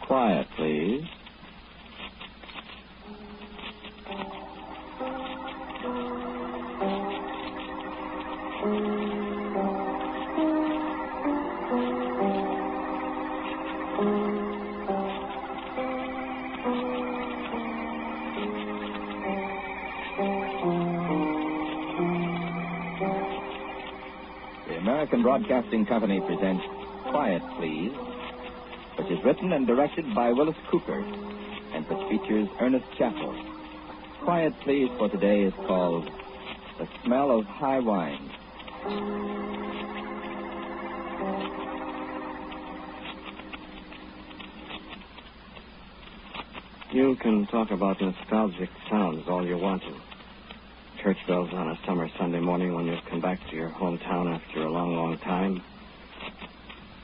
Quiet, please. The American Broadcasting Company presents Quiet, Please, which is written and directed by Willis Cooper, and which features Ernest Chappell. Quiet, Please for today is called The Smell of High Wine. You can talk about nostalgic sounds all you want to. Church bells on a summer Sunday morning when you've come back to your hometown after a long, long time.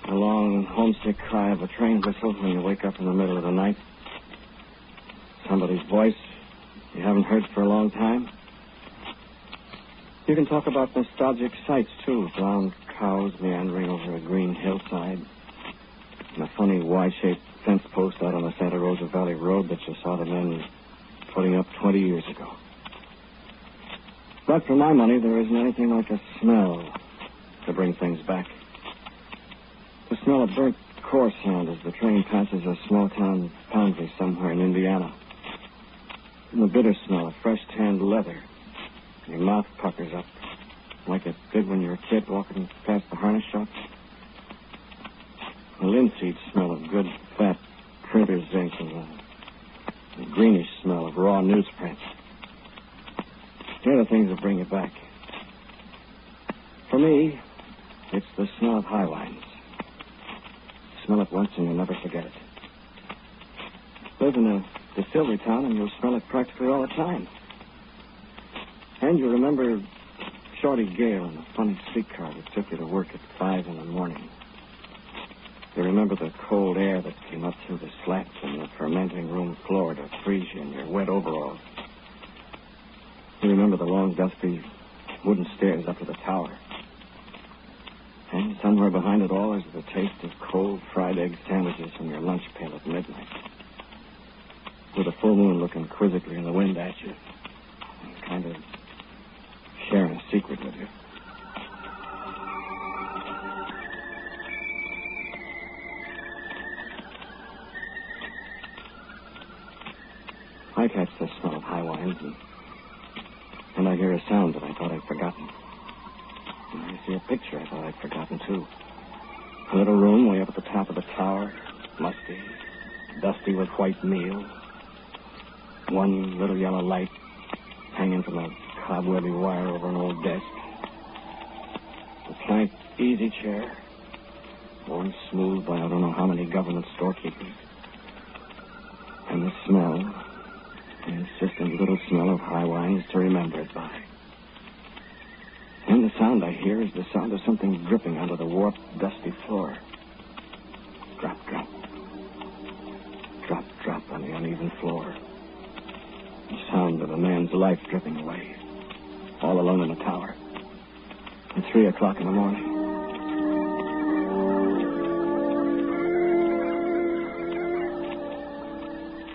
A long, homesick cry of a train whistle when you wake up in the middle of the night. Somebody's voice you haven't heard for a long time. You can talk about nostalgic sights, too. Brown cows meandering over a green hillside. And a funny Y-shaped fence post out on the Santa Rosa Valley Road that you saw the men putting up 20 years ago. But for my money, there isn't anything like a smell to bring things back. The smell of burnt core sand as the train passes a small-town foundry somewhere in Indiana. And the bitter smell of fresh tanned leather. Your mouth puckers up like it did when you were a kid walking past the harness shop. The linseed smell of good, fat printer's ink and the greenish smell of raw newsprint. They're the things that bring you back. For me, it's the smell of high wines. Smell it once and you'll never forget it. Live in a distillery town and you'll smell it practically all the time. And you remember Shorty Gale and the funny streetcar that took you to work at 5 in the morning. You remember the cold air that came up through the slats in the fermenting room floor to freeze you in your wet overalls. You remember the long, dusty wooden stairs up to the tower. And somewhere behind it all is the taste of cold fried egg sandwiches from your lunch pail at midnight. With a full moon looking quizzically in the wind at you. And kind of sharing a secret with you. I catch the smell of high wines and I hear a sound that I thought I'd forgotten. And I see a picture I thought I'd forgotten, too. A little room way up at the top of the tower, musty, dusty with white meal. One little yellow light hanging from a cobwebby wire over an old desk. A plank easy chair, worn smooth by I don't know how many government storekeepers. And the smell... it's just a little smell of high wines to remember it by. And the sound I hear is the sound of something dripping onto the warped, dusty floor. Drop, drop. Drop, drop on the uneven floor. The sound of a man's life dripping away. All alone in the tower. At 3 o'clock in the morning.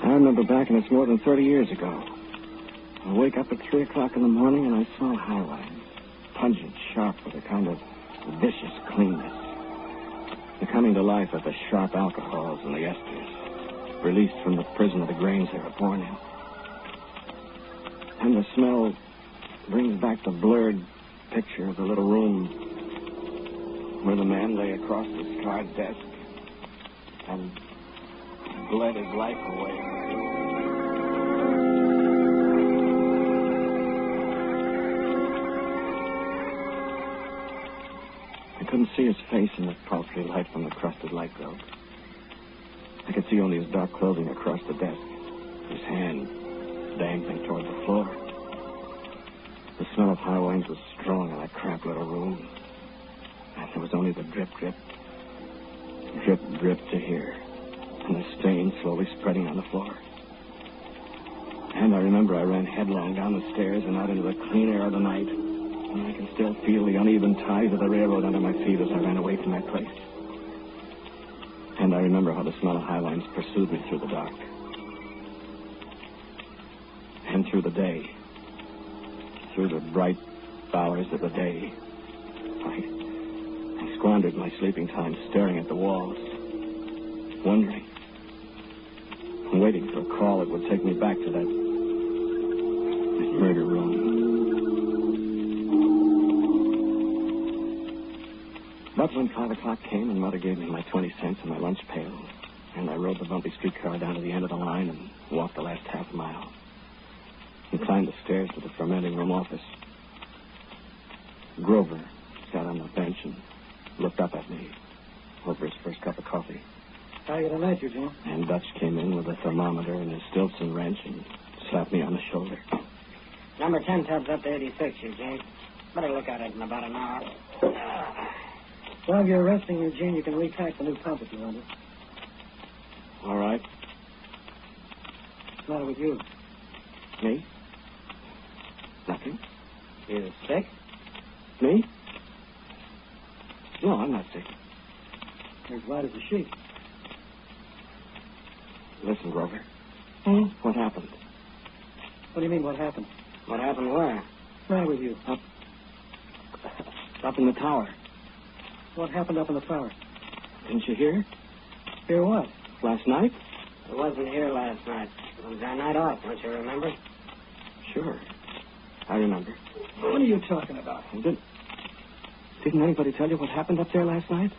I remember back, and it's more than 30 years ago. I wake up at 3 o'clock in the morning, and I smell high wine. Pungent, sharp, with a kind of vicious cleanness. The coming to life of the sharp alcohols and the esters, released from the prison of the grains they were born in. And the smell brings back the blurred picture of the little room where the man lay across the scarred desk and bled his life away. I couldn't see his face in the paltry light from the crusted light globe. I could see only his dark clothing across the desk, his hand dangling toward the floor. The smell of high wines was strong in that cramped little room. And there was only the drip, drip, drip, drip to hear. And the stain slowly spreading on the floor. And I remember I ran headlong down the stairs and out into the clean air of the night. And I can still feel the uneven ties of the railroad under my feet as I ran away from that place. And I I remember how the smell of high wines pursued me through the dark. And through the day. Through the bright hours of the day. I squandered my sleeping time staring at the walls. Wondering. Waiting for a call that would take me back to that murder room. But when 5 o'clock came and Mother gave me my 20 cents and my lunch pail, and I rode the bumpy streetcar down to the end of the line and walked the last half mile, and climbed the stairs to the fermenting room office, Grover sat on the bench and looked up at me over his first cup of coffee. How are you tonight, Eugene? And Dutch came in with a thermometer and his Stilson wrench and slapped me on the shoulder. Number 10 tabs up to 86, Eugene. Better look at it in about an hour. While you're resting, Eugene, you can repack the new pump if you want it. All right. What's the matter with you? Me? Nothing. You sick? Me? No, I'm not sick. You're as white as a sheet. Listen, Grover. Hmm? What happened? What do you mean, what happened? What happened where? What's the matter with you? Up in the tower. What happened up in the tower? Didn't you hear? Hear what? Last night? I wasn't here last night. It was our night off, don't you remember? Sure. I remember. What are you talking about? Didn't anybody tell you what happened up there last night?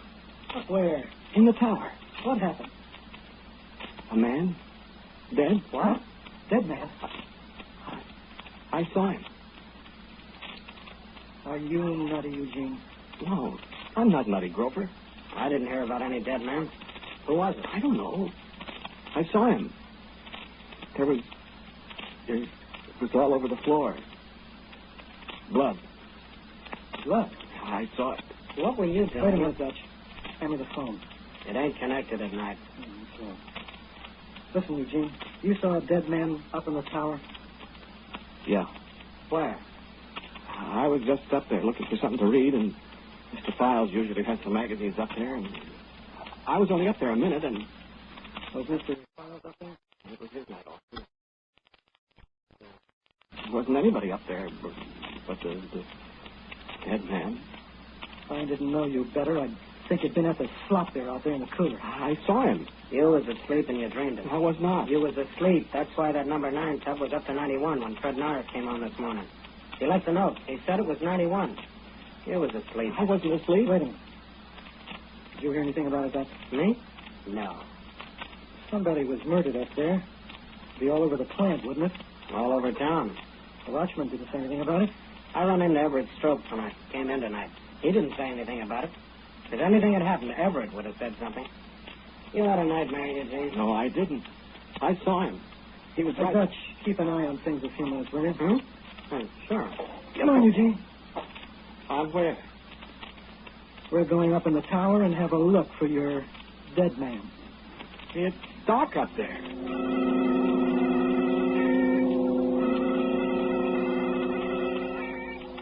Where? In the tower. What happened? A man? Dead? What? Dead man? I saw him. Are you nutty, Eugene? No, I'm not nutty, Grover. I didn't hear about any dead man. Who was it? I don't know. I saw him. It was all over the floor. Blood. Blood? I saw it. What were you doing? Wait a minute, Dutch. Hand me the phone. It ain't connected at night. Okay. Listen, Eugene, you saw a dead man up in the tower? Yeah. Where? I was just up there looking for something to read, and Mr. Files usually has some magazines up there, and I was only up there a minute, and... Was Mr. Files up there? It was his night off. There wasn't anybody up there but the dead man. If I didn't know you better, I'd think you'd been at the slop there out there in the cooler. I saw him. You was asleep and you dreamed it. I was not. You was asleep. That's why that number 9 tub was up to 91 when Fred Norris came on this morning. He left a note. He said it was 91. You was asleep. I wasn't asleep. Wait a minute. Did you hear anything about it, Dutch? Me? No. Somebody was murdered up there. It'd be all over the plant, wouldn't it? All over town. The watchman didn't say anything about it. I run into Everett Strokes when I came in tonight. He didn't say anything about it. If anything had happened, Everett would have said something. You had a nightmare, Eugene. No, I didn't. I saw him. He was right. Dutch, keep an eye on things a few minutes, will you? Sure. Come on, Eugene. Where? We're going up in the tower and have a look for your dead man. It's dark up there.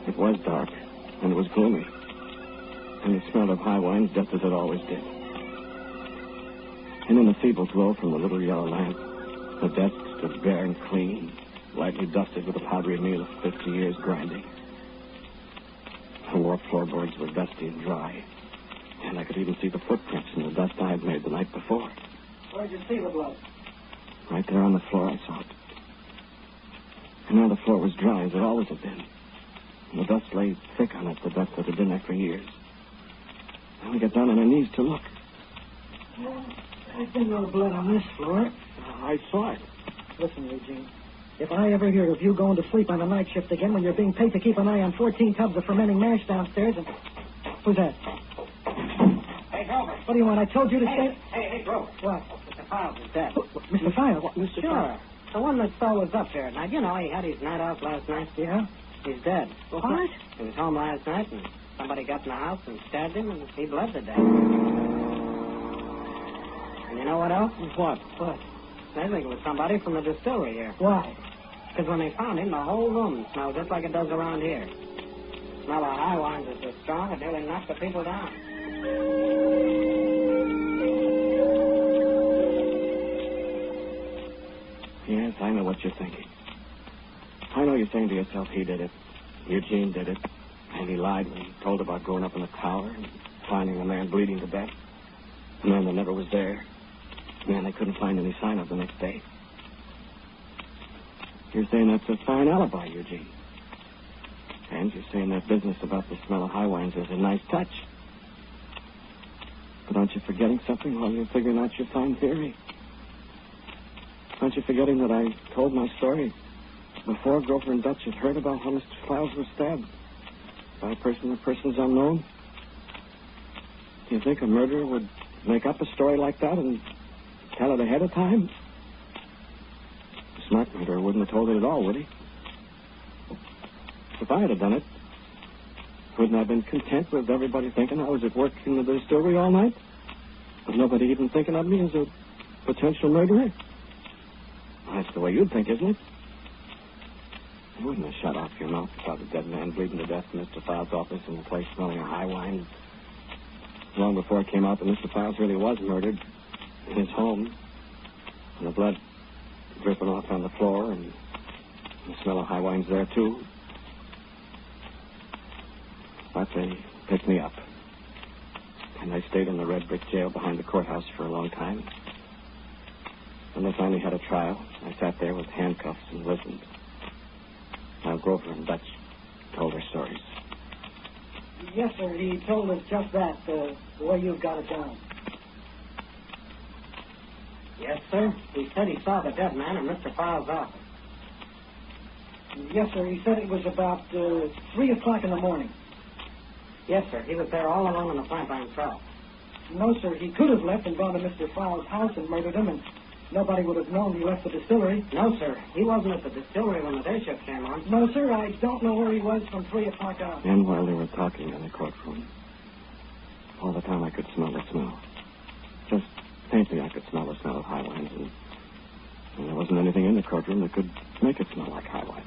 It was dark, and it was gloomy. And it smelled of high wines just as it always did. And in the feeble glow from the little yellow lamp, the desk stood bare and clean, lightly dusted with a powdery meal of 50 years grinding. The warped floorboards were dusty and dry, and I could even see the footprints in the dust I had made the night before. Where'd you see the blood? Right there on the floor, I saw it. And now the floor was dry as it always had been. And the dust lay thick on it, the dust that had been there for years. And we got down on our knees to look. There's been no blood on this floor. I saw it. Listen, Eugene. If I ever hear of you going to sleep on a night shift again when you're being paid to keep an eye on 14 tubs of fermenting mash downstairs and... Who's that? Hey, Grover. What do you want? I told you to stay... Hey, Grover. What? Mr. Files is dead. Mr. Files? What, Mr. Sure. Files? The one that saw was up there at night. You know, he had his night off last night. Yeah? He's dead. What? He was home last night, and somebody got in the house and stabbed him, and he bled to death. And you know what else? What? What? I think it was somebody from the distillery here. Why? Because when they found him, the whole room smelled just like it does around here. The smell of high wines is so strong it nearly knocked the people down. Yes, I know what you're thinking. I know you're saying to yourself, he did it. Eugene did it. And he lied when he told about going up in the tower and finding a man bleeding to death. A man that never was there. A man they couldn't find any sign of the next day. You're saying that's a fine alibi, Eugene. And you're saying that business about the smell of high wines is a nice touch. But aren't you forgetting something while you're figuring out your fine theory? Aren't you forgetting that I told my story before Grover and Dutch had heard about how Mr. Files was stabbed by a person or persons unknown? Do you think a murderer would make up a story like that and tell it ahead of time? A smart murderer wouldn't have told it at all, would he? If I had done it, wouldn't I have been content with everybody thinking I was at work in the distillery all night? With nobody even thinking of me as a potential murderer? Well, that's the way you'd think, isn't it? You wouldn't have shut off your mouth about a dead man bleeding to death in Mr. Files' office in a place smelling of high wine long before it came out that Mr. Files really was murdered in his home, and the blood dripping off on the floor, and the smell of high wine's there, too. But they picked me up, and I stayed in the red brick jail behind the courthouse for a long time. When they finally had a trial, I sat there with handcuffs and listened. Now Grover and Dutch told their stories. Yes, sir. He told us just that, the way you've got it down. Yes, sir. He said he saw the dead man in Mr. Files' office. Yes, sir. He said it was about 3 o'clock in the morning. Yes, sir. He was there all alone in the plant by himself. No, sir. He could have left and gone to Mr. Files' house and murdered him, and nobody would have known he left the distillery. No, sir. He wasn't at the distillery when the day shift came on. No, sir. I don't know where he was from 3 o'clock on. And while they were talking in the courtroom, all the time I could smell the smell. Just faintly I could smell the smell of high wines, and there wasn't anything in the courtroom that could make it smell like high wines.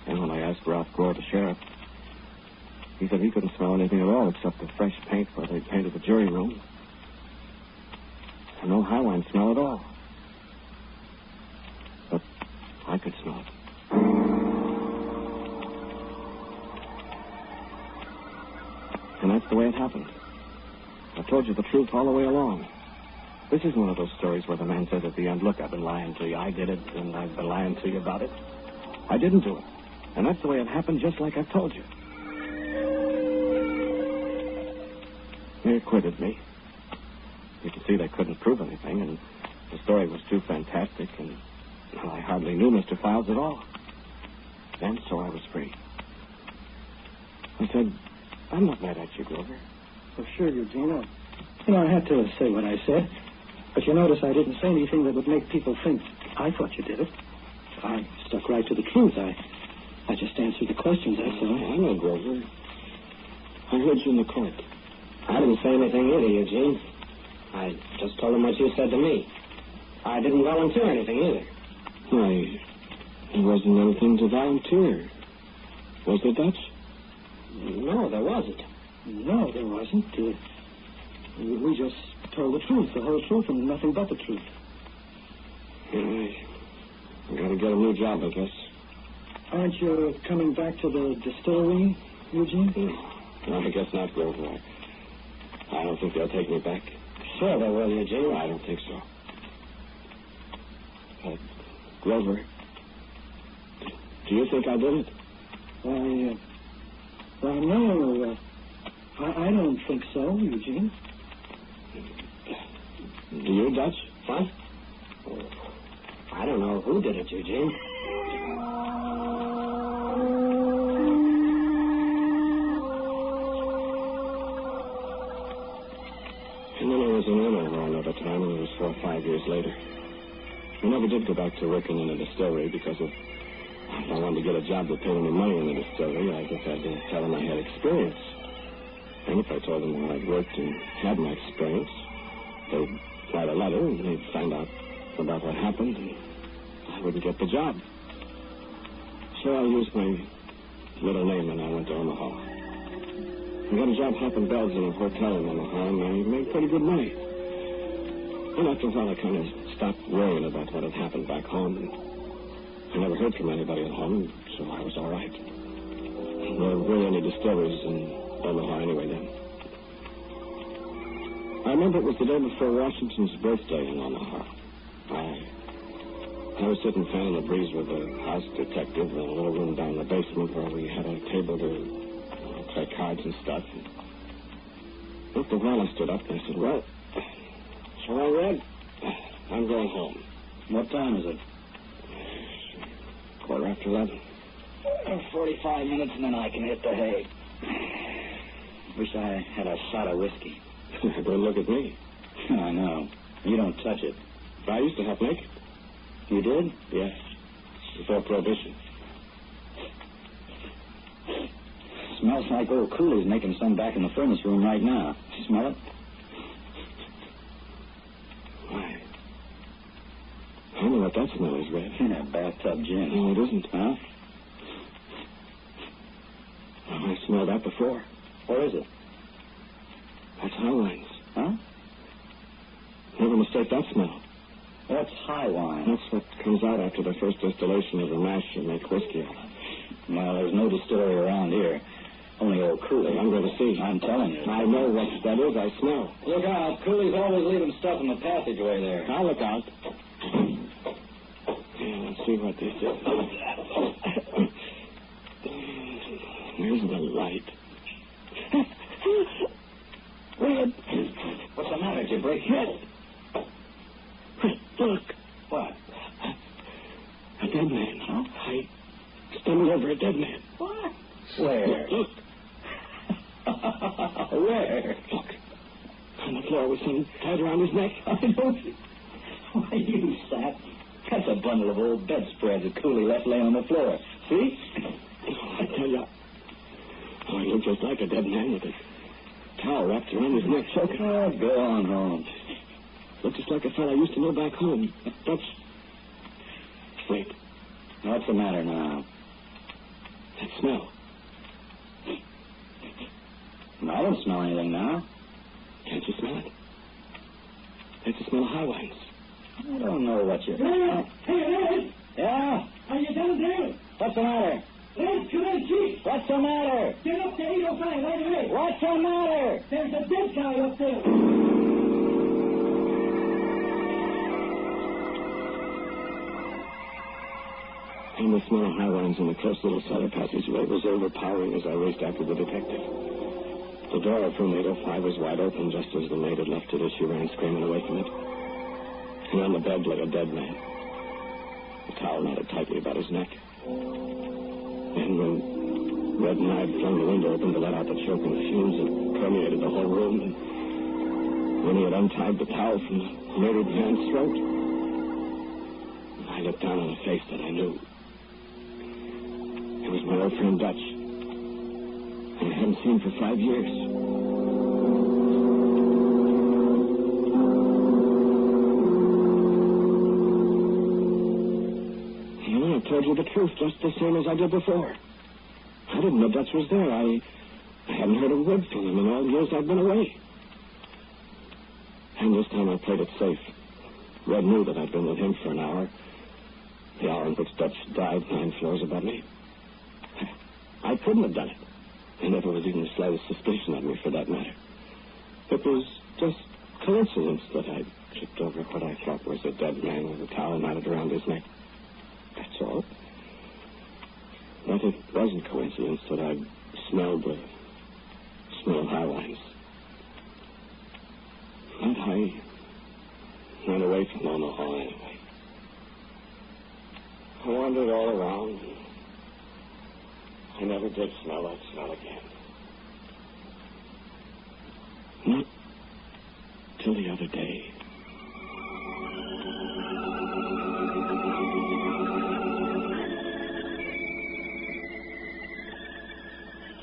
And when I asked Ralph Gore, the sheriff, he said he couldn't smell anything at all except the fresh paint where they painted the jury room. And no high wine smell at all. But I could smell it. And that's the way it happened. I told you the truth all the way along. This isn't one of those stories where the man says at the end, look, I've been lying to you. I did it, and I've been lying to you about it. I didn't do it. And that's the way it happened, just like I told you. They acquitted me. You can see they couldn't prove anything, and the story was too fantastic, and well, I hardly knew Mr. Files at all. And so I was free. I said, I'm not mad at you, Grover. Well, sure, Eugene. I had to say what I said. But you notice I didn't say anything that would make people think I thought you did it. I stuck right to the truth. I just answered the questions, that's all. I know, Grover. I heard you in the court. I didn't say anything either, Eugene. I just told him what you said to me. I didn't volunteer anything either. Why, there wasn't anything to volunteer. Was there, Dutch? No, there wasn't. No, there wasn't. We just told the truth, the whole truth, and nothing but the truth. I gotta get a new job, I guess. Aren't you coming back to the distillery, Eugene? No, I guess not, Grover. I don't think they'll take me back. Sure they will, Eugene. I don't think so. Grover, do you think I did it? Why, no. I don't think so, Eugene. Do you, Dutch? What? I don't know who did it, Eugene. And then I was in Illinois another time, and it was 4 or 5 years later. I never did go back to working in a distillery because if I wanted to get a job that paid any money in the distillery, I guess I had to tell them I had experience. And if I told them how I'd worked and had my experience, they'd write a letter and they'd find out about what happened, and I wouldn't get the job. So I used my middle name and I went to Omaha. I got a job helping bells in a hotel in Omaha, and I made pretty good money. And after a while, I kind of stopped worrying about what had happened back home. And I never heard from anybody at home, so I was all right. There weren't any distilleries in Omaha anyway then. I remember it was the day before Washington's birthday in Omaha. I was sitting fanning the breeze with a house detective in a little room down in the basement where we had a table to play cards and stuff. And after a while, I stood up and I said, well, so I read. I'm going home. What time is it? 11:15. 45 minutes and then I can hit the hay. Wish I had a shot of whiskey. Don't look at me. I know. You don't touch it. I used to have naked. You did? Yes. Before Prohibition. Smells like old Cooley's making some back in the furnace room right now. Smell it? Why? I don't know what that smell is, Red. Yeah, bathtub gin. No, it isn't. Huh? Well, I smelled that before. What is it? That's high wines. Huh? Never mistake that smell. What's high wine? That's what comes out after the first distillation of the mash you make whiskey out of. Well, there's no distillery around here. Only old Cooley. I'm going to see. I'm telling you. I know what that is. I smell. Look out. Cooley's always leaving stuff in the passageway there. I'll look out. Yeah, let's see what this is. Where's the light? Red. What's the matter? Did you break your head? Look. What? A dead man. Huh? I stumbled over a dead man. What? Where? Look. Where? Look. On the floor with something tied around his neck. I don't see. Why, you sap. That's a bundle of old bedspreads that Cooley left laying on the floor. See? I tell you. Oh, he looked just like a dead man with a towel wrapped around his neck. Oh, go on home. Looked just like a fellow I used to know back home. That's... Wait. What's the matter now? That smell. I don't smell anything now. Can't you smell it? That's the smell of high wines. I don't know what you're... Hey, Ed! Yeah? Are you down there? What's the matter? Ed, come in, Chief. What's the matter? Get up to 805 right away. What's the matter? There's a dead guy up there. And the smell of high wines in the close little cellar passageway was overpowering as I raced after the detective. The door of room 805 was wide open just as the maid had left it as she ran screaming away from it. And on the bed lay a dead man. The towel knotted tightly about his neck. And when Red and I had flung the window open to let out the choking fumes that permeated the whole room, and when he had untied the towel from the murdered man's throat, I looked down on a face that I knew. It was my old friend Dutch. And I hadn't seen for 5 years. You know, I told you the truth just the same as I did before. I didn't know Dutch was there. I hadn't heard a word from him in all the years I'd been away. And this time I played it safe. Red knew that I'd been with him for an hour. The hour in which Dutch died 9 floors above me. I couldn't have done it. There never was even the slightest suspicion of me, for that matter. It was just coincidence that I tripped over what I thought was a dead man with a towel knotted around his neck. That's all. But it wasn't coincidence that I smelled the smell of high wines. But I ran away from Omaha anyway. I wandered all around. I never did smell that smell again. Not till the other day.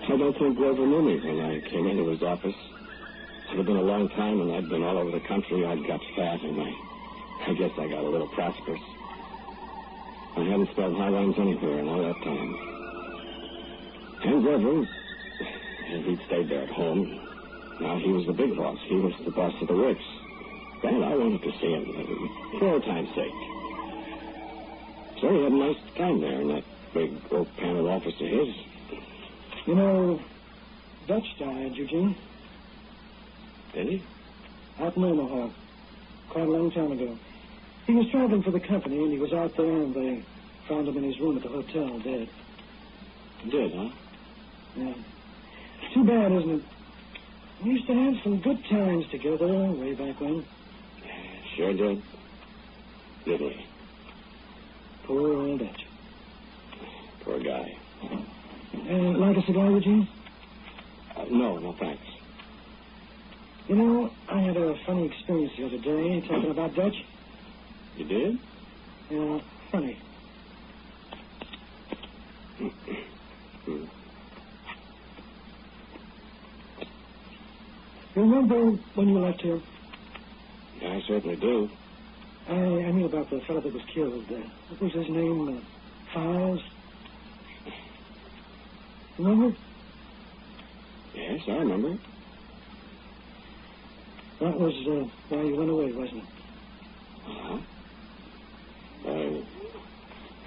I don't think Grover knew me when I came into his office. It had been a long time, and I'd been all over the country. I'd got fat, and I guess I got a little prosperous. I hadn't smelled high wines anywhere in all that time. And Grover, he'd stayed there at home. Now he was the big boss. He was the boss of the works. Well, I wanted to see him for old time's sake. So he had a nice time there in that big oak panel office of his. You know, Dutch died, Eugene. Did he? Out in Omaha. Quite a long time ago. He was traveling for the company, and he was out there, and they found him in his room at the hotel, dead. He did, huh? Yeah. Too bad, isn't it? We used to have some good times together way back when. Sure did. Did we? Poor old Dutch. Poor guy. Like a cigar, Eugene? No, thanks. You know, I had a funny experience the other day talking about Dutch. You did? Yeah, funny. You remember when you left here? Yeah, I certainly do. I knew about the fellow that was killed. What was his name? Files? Remember? Yes, I remember. That was why you went away, wasn't it? Uh-huh.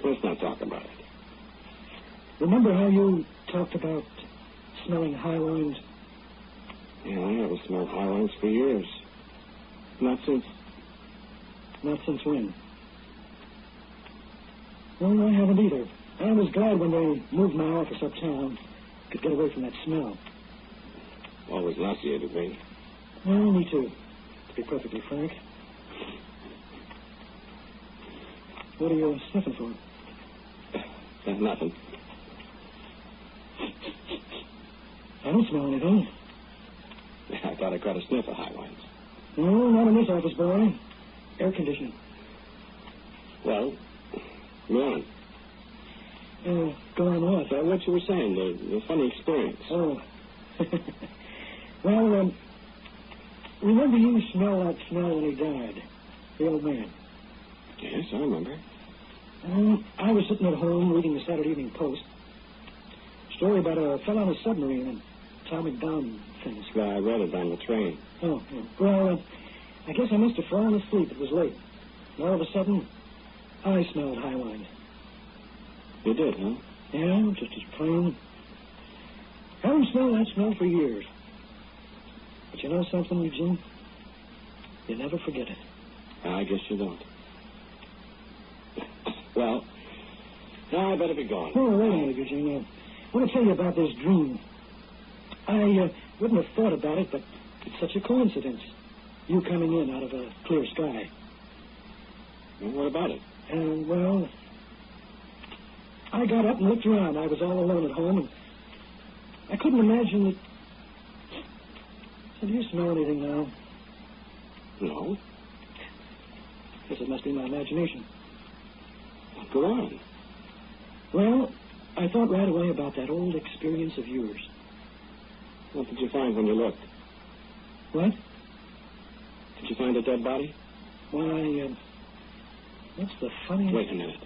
Let's not talk about it. Remember how you talked about smelling high wines? Yeah, I haven't smelled high wines for years. Not since... Not since when? Well, I haven't either. I was glad when they moved my office uptown. Could get away from that smell. Always nauseated me. Well, me too, to be perfectly frank. What are you sniffing for? Nothing. I don't smell anything. I thought I caught a sniff of high wines. No, not in this office, boy. Air conditioning. Well, go on. Go on what? What you were saying, the funny experience. Oh. Well, remember you smelled that smell when he died? The old man. Yes, I remember. I was sitting at home reading the Saturday Evening Post. Story about a fellow on a submarine and atomic bomb things. Yeah, I read it on the train. Oh, yeah. Well, I guess I must have fallen asleep. It was late. And all of a sudden, I smelled high wine. You did, huh? Yeah, just as plain. Haven't smelled that smell for years. But you know something, Eugene? You never forget it. I guess you don't. Well, now I better be going. Oh, wait a minute, Eugene. I want to tell you about this dream. I wouldn't have thought about it, but it's such a coincidence. You coming in out of a clear sky. Well, what about it? Well, I got up and looked around. I was all alone at home, and I couldn't imagine that... So do you smell anything now? No. Guess it must be my imagination. Go on. Well, I thought right away about that old experience of yours. What did you find when you looked? What? Did you find a dead body? Why, what's the funniest... Wait a minute.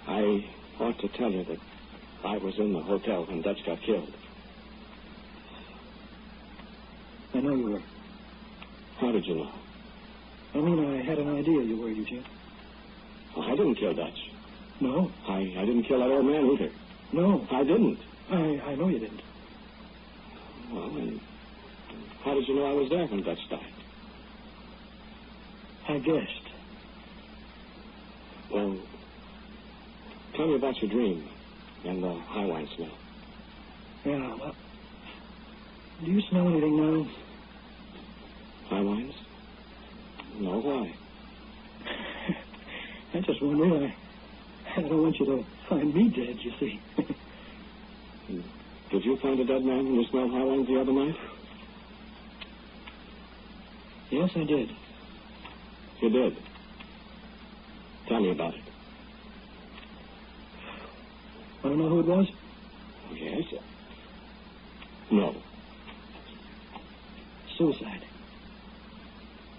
I ought to tell you that I was in the hotel when Dutch got killed. I know you were. How did you know? I mean, I had an idea you were, Eugene. Well, I didn't kill Dutch. No? I didn't kill that old man either. No. I didn't. I know you didn't. Well, then, how did you know I was there when Dutch died? I guessed. Well, tell me about your dream and the high wine smell. Yeah, well, do you smell anything now? High wines? No, why? I just wondered. I don't want you to find me dead, you see. Did you find a dead man when you smelled high wines the other night? Yes, I did. You did? Tell me about it. Want to know who it was? Yes. No. Suicide.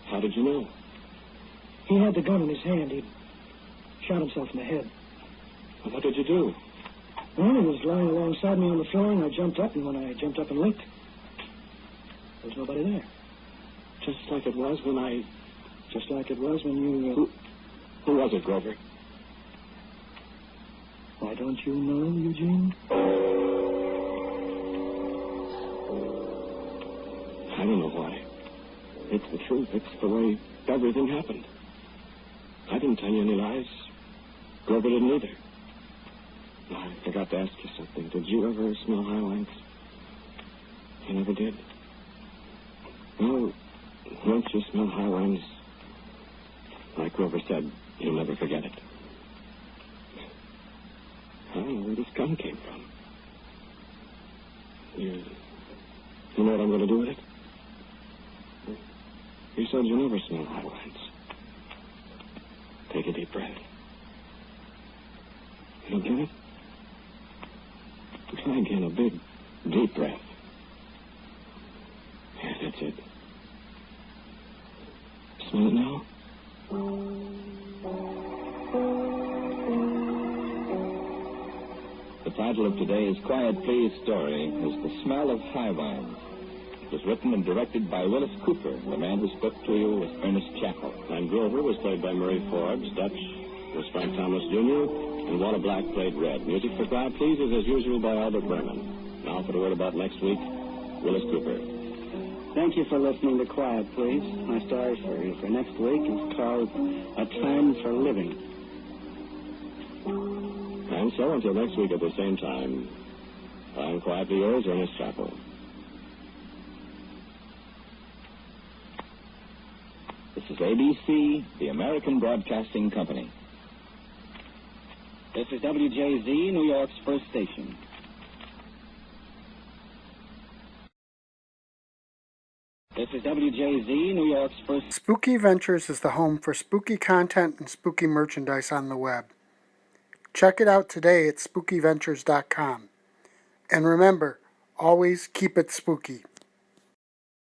How did you know? He had the gun in his hand. He'd shot himself in the head. Well, what did you do? Well, he was lying alongside me on the floor, and I jumped up, and when I jumped up and looked, there was nobody there. Just like it was when I... Just like it was when you... Who was it, Grover? Why don't you know, Eugene? I don't know why. It's the truth. It's the way everything happened. I didn't tell you any lies. Grover didn't either. I forgot to ask you something. Did you ever smell high wines? You never did? Well, once you smell high wines, like Grover said, you'll never forget it. I don't know where this gun came from. You know what I'm going to do with it? You said you never smell high wines. Take a deep breath. You don't get it? Try again, a big, deep breath. Yeah, that's it. Smell it now? The title of today's Quiet Please story is The Smell of High Wines. It was written and directed by Willis Cooper. The man who spoke to you was Ernest Chappell. And Grover was played by Murray Forbes. Dutch was Frank Thomas Jr. And Walter Black played Red. Music for Quiet Please is, as usual, by Albert Berman. Now for the word about next week, Willis Cooper. Thank you for listening to Quiet Please. My story for you for next week is called A Time for Living. And so, until next week at the same time, I'm quietly yours, Ernest Chappell. This is ABC, the American Broadcasting Company. This is WJZ, New York's first station. This is WJZ, New York's first... Spooky Ventures is the home for spooky content and spooky merchandise on the web. Check it out today at spookyventures.com. And remember, always keep it spooky.